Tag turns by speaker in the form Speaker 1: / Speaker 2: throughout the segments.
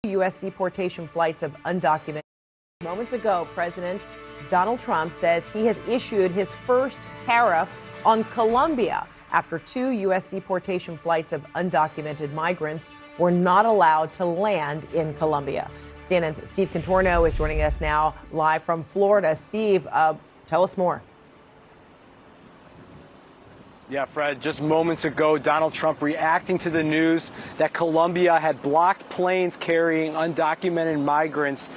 Speaker 1: U.S. deportation flights of undocumented. Moments ago, President Donald Trump says he has issued his first tariff on Colombia after 2 U.S. deportation flights of undocumented migrants were not allowed to land in Colombia. CNN's Steve Contorno is joining us now live from Florida. Steve, tell us more.
Speaker 2: Yeah, Fred, just moments ago, Donald Trump reacting to the news that Colombia had blocked planes carrying undocumented migrants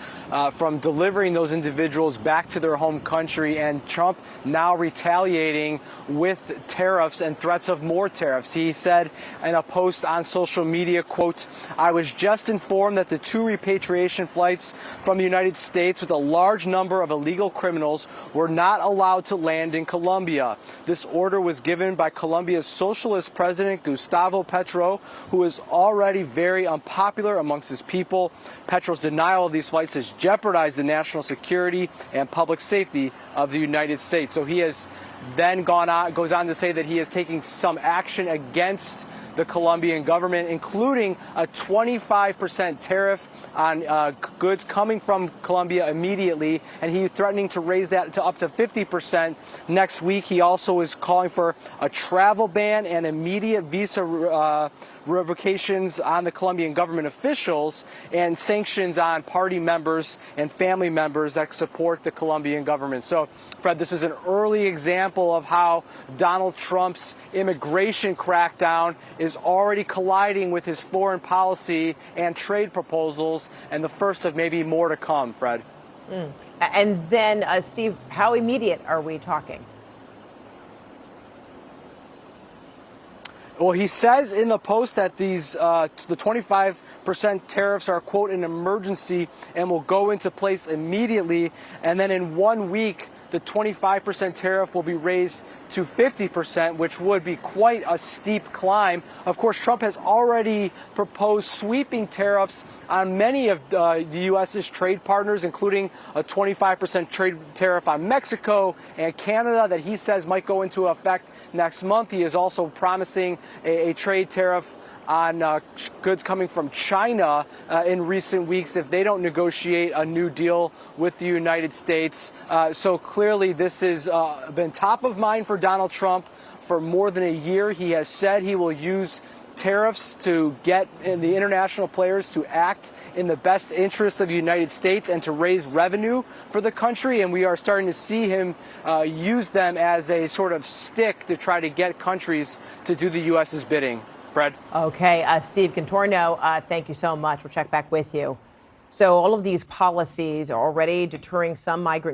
Speaker 2: from delivering those individuals back to their home country, and Trump now retaliating with tariffs and threats of more tariffs. He said in a post on social media, quote, "I was just informed that the 2 repatriation flights from the United States with a large number of illegal criminals were not allowed to land in Colombia. This order was given by Colombia's socialist president, Gustavo Petro, who is already very unpopular amongst his people. Petro's denial of these flights has jeopardized the national security and public safety of the United States." So he has then goes on to say that he is taking some action against the Colombian government, including a 25% tariff on goods coming from Colombia immediately, and he's threatening to raise that to up to 50% next week. He also is calling for a travel ban and immediate visa revocations on the Colombian government officials and sanctions on party members and family members that support the Colombian government. So, Fred, this is an early example of how Donald Trump's immigration crackdown is already colliding with his foreign policy and trade proposals, and the first of maybe more to come, Fred.
Speaker 1: And then, Steve, how immediate are we talking?
Speaker 2: Well, he says in the post that these the 25% tariffs are, quote, an emergency and will go into place immediately. And then in 1 week, the 25% tariff will be raised to 50%, which would be quite a steep climb. Of course, Trump has already proposed sweeping tariffs on many of the U.S.'s trade partners, including a 25% trade tariff on Mexico and Canada that he says might go into effect next month. He is also promising a trade tariff on goods coming from China in recent weeks if they don't negotiate a new deal with the United States. So clearly this has been top of mind for Donald Trump for more than a year. He has said he will use tariffs to get the international players to act in the best interest of the United States and to raise revenue for the country. And we are starting to see him use them as a sort of stick to try to get countries to do the U.S.'s bidding. Fred.
Speaker 1: Okay, Steve Contorno, thank you so much. We'll check back with you. So all of these policies are already deterring some migrant